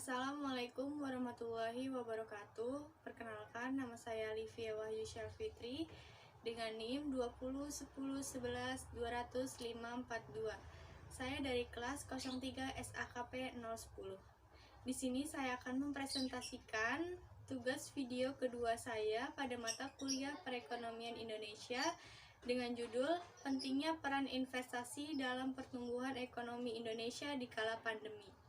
Assalamualaikum warahmatullahi wabarakatuh. Perkenalkan, nama saya Livia Wahyu Syafitri dengan NIM 201011120542. Saya dari kelas 03 SAKP 010. Di sini saya akan mempresentasikan tugas video kedua saya pada mata kuliah Perekonomian Indonesia dengan judul Pentingnya Peran Investasi dalam Pertumbuhan Ekonomi Indonesia di Kala Pandemi.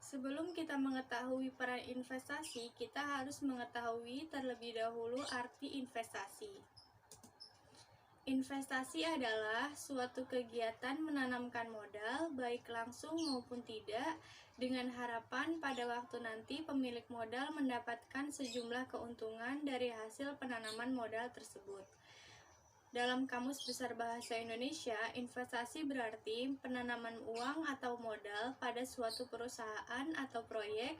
Sebelum kita mengetahui peran investasi, kita harus mengetahui terlebih dahulu arti investasi. Investasi adalah suatu kegiatan menanamkan modal, baik langsung maupun tidak, dengan harapan pada waktu nanti pemilik modal mendapatkan sejumlah keuntungan dari hasil penanaman modal tersebut. Dalam Kamus Besar Bahasa Indonesia, investasi berarti penanaman uang atau modal pada suatu perusahaan atau proyek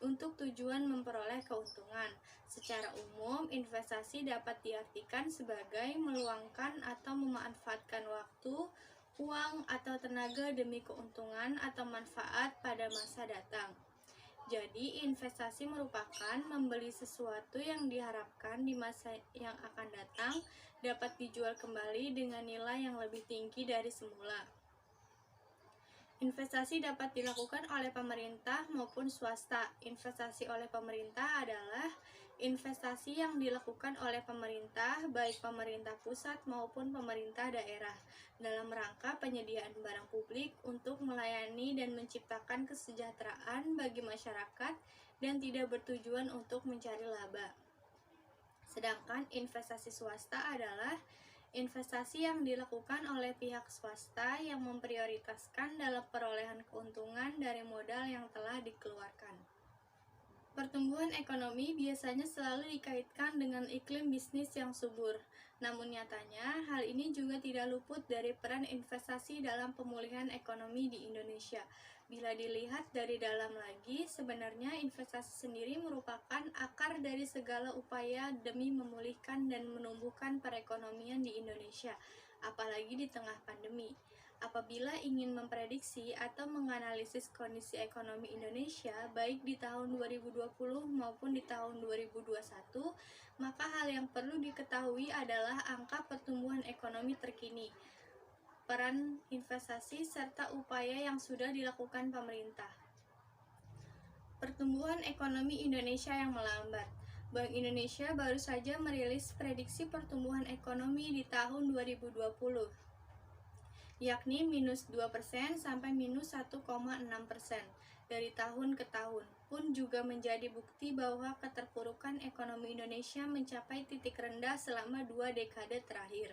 untuk tujuan memperoleh keuntungan. Secara umum, investasi dapat diartikan sebagai meluangkan atau memanfaatkan waktu, uang, atau tenaga demi keuntungan atau manfaat pada masa datang. Jadi, investasi merupakan membeli sesuatu yang diharapkan di masa yang akan datang dapat dijual kembali dengan nilai yang lebih tinggi dari semula. Investasi dapat dilakukan oleh pemerintah maupun swasta. Investasi oleh pemerintah adalah investasi yang dilakukan oleh pemerintah, baik pemerintah pusat maupun pemerintah daerah, dalam rangka penyediaan barang publik untuk melayani dan menciptakan kesejahteraan bagi masyarakat dan tidak bertujuan untuk mencari laba. Sedangkan investasi swasta adalah investasi yang dilakukan oleh pihak swasta yang memprioritaskan dalam perolehan keuntungan dari modal yang telah dikeluarkan. Pertumbuhan ekonomi biasanya selalu dikaitkan dengan iklim bisnis yang subur. Namun nyatanya, hal ini juga tidak luput dari peran investasi dalam pemulihan ekonomi di Indonesia. Bila dilihat dari dalam lagi, sebenarnya investasi sendiri merupakan akar dari segala upaya demi memulihkan dan menumbuhkan perekonomian di Indonesia, apalagi di tengah pandemi. Apabila ingin memprediksi atau menganalisis kondisi ekonomi Indonesia baik di tahun 2020 maupun di tahun 2021, maka hal yang perlu diketahui adalah angka pertumbuhan ekonomi terkini, peran investasi, serta upaya yang sudah dilakukan pemerintah. Pertumbuhan ekonomi Indonesia yang melambat. Bank Indonesia baru saja merilis prediksi pertumbuhan ekonomi di tahun 2020. Yakni minus 2% sampai minus 1,6% dari tahun ke tahun, pun juga menjadi bukti bahwa keterpurukan ekonomi Indonesia mencapai titik rendah selama 2 dekade terakhir.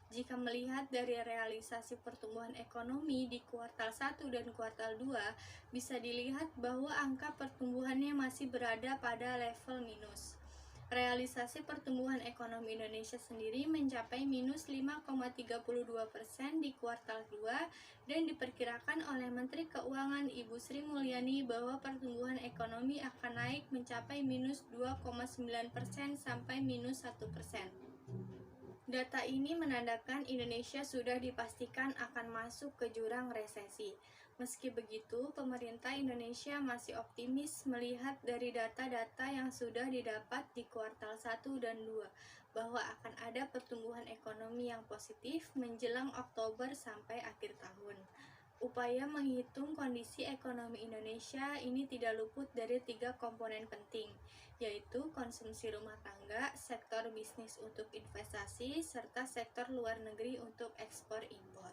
Jika melihat dari realisasi pertumbuhan ekonomi di kuartal 1 dan kuartal 2, bisa dilihat bahwa angka pertumbuhannya masih berada pada level minus. Realisasi pertumbuhan ekonomi Indonesia sendiri mencapai minus 5,32% di kuartal 2 dan diperkirakan oleh Menteri Keuangan Ibu Sri Mulyani bahwa pertumbuhan ekonomi akan naik mencapai minus 2,9% sampai minus 1%. Data ini menandakan Indonesia sudah dipastikan akan masuk ke jurang resesi. Meski begitu, pemerintah Indonesia masih optimis melihat dari data-data yang sudah didapat di kuartal 1 dan 2 bahwa akan ada pertumbuhan ekonomi yang positif menjelang Oktober sampai akhir tahun. Upaya menghitung kondisi ekonomi Indonesia ini tidak luput dari 3 komponen penting, yaitu konsumsi rumah tangga, sektor bisnis untuk investasi, serta sektor luar negeri untuk ekspor-impor.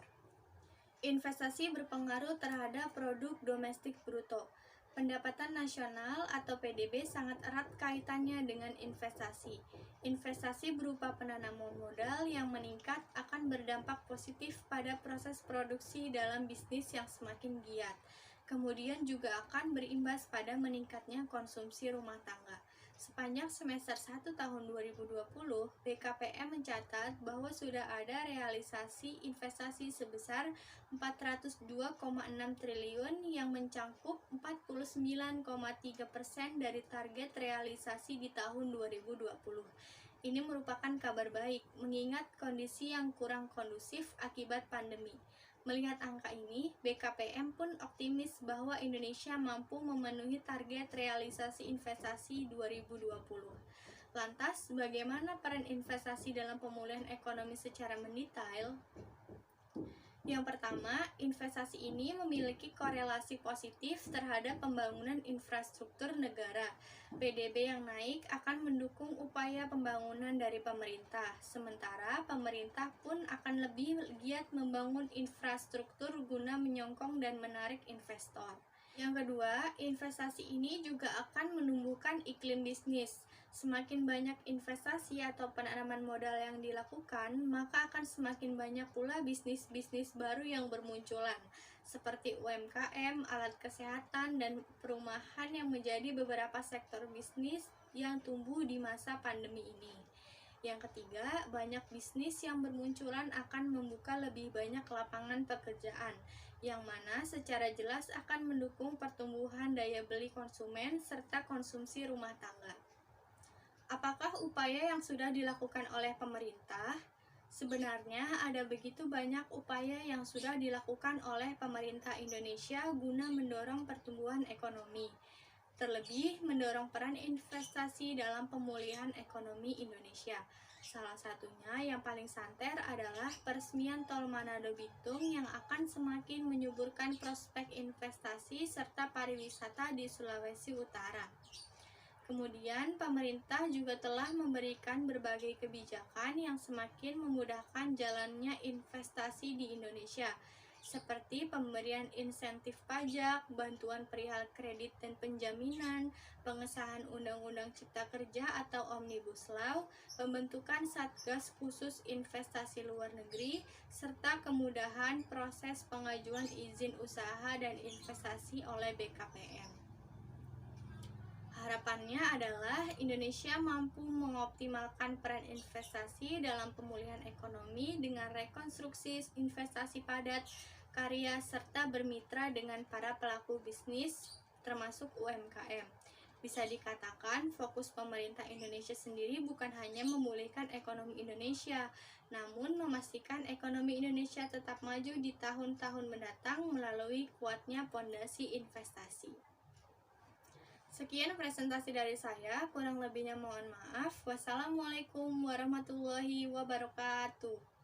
Investasi berpengaruh terhadap produk domestik bruto. Pendapatan nasional atau PDB sangat erat kaitannya dengan investasi. Investasi berupa penanaman modal yang meningkat akan berdampak positif pada proses produksi dalam bisnis yang semakin giat. Kemudian juga akan berimbas pada meningkatnya konsumsi rumah tangga. Sepanjang semester 1 tahun 2020, BKPM mencatat bahwa sudah ada realisasi investasi sebesar 402,6 triliun yang mencakup 49,3% dari target realisasi di tahun 2020. Ini merupakan kabar baik, mengingat kondisi yang kurang kondusif akibat pandemi. Melihat angka ini, BKPM pun optimis bahwa Indonesia mampu memenuhi target realisasi investasi 2020. Lantas, bagaimana peran investasi dalam pemulihan ekonomi secara mendetail? Yang pertama, investasi ini memiliki korelasi positif terhadap pembangunan infrastruktur negara. PDB yang naik akan mendukung upaya pembangunan dari pemerintah, sementara pemerintah pun akan lebih giat membangun infrastruktur guna menyokong dan menarik investor. Yang kedua, investasi ini juga akan menumbuhkan iklim bisnis. Semakin banyak investasi atau penanaman modal yang dilakukan, maka akan semakin banyak pula bisnis-bisnis baru yang bermunculan, seperti UMKM, alat kesehatan, dan perumahan yang menjadi beberapa sektor bisnis yang tumbuh di masa pandemi ini. Yang ketiga, banyak bisnis yang bermunculan akan membuka lebih banyak lapangan pekerjaan, yang mana secara jelas akan mendukung pertumbuhan daya beli konsumen serta konsumsi rumah tangga. Apakah upaya yang sudah dilakukan oleh pemerintah? Sebenarnya ada begitu banyak upaya yang sudah dilakukan oleh pemerintah Indonesia guna mendorong pertumbuhan ekonomi, terlebih mendorong peran investasi dalam pemulihan ekonomi Indonesia. Salah satunya yang paling santer adalah peresmian Tol Manado Bitung yang akan semakin menyuburkan prospek investasi serta pariwisata di Sulawesi Utara. Kemudian, pemerintah juga telah memberikan berbagai kebijakan yang semakin memudahkan jalannya investasi di Indonesia, seperti pemberian insentif pajak, bantuan perihal kredit dan penjaminan, pengesahan Undang-Undang Cipta Kerja atau Omnibus Law, pembentukan Satgas Khusus Investasi Luar Negeri, serta kemudahan proses pengajuan izin usaha dan investasi oleh BKPM. Harapannya adalah Indonesia mampu mengoptimalkan peran investasi dalam pemulihan ekonomi dengan rekonstruksi investasi padat, karya, serta bermitra dengan para pelaku bisnis, termasuk UMKM. Bisa dikatakan, fokus pemerintah Indonesia sendiri bukan hanya memulihkan ekonomi Indonesia, namun memastikan ekonomi Indonesia tetap maju di tahun-tahun mendatang melalui kuatnya pondasi investasi. Sekian presentasi dari saya, kurang lebihnya mohon maaf. Wassalamualaikum warahmatullahi wabarakatuh.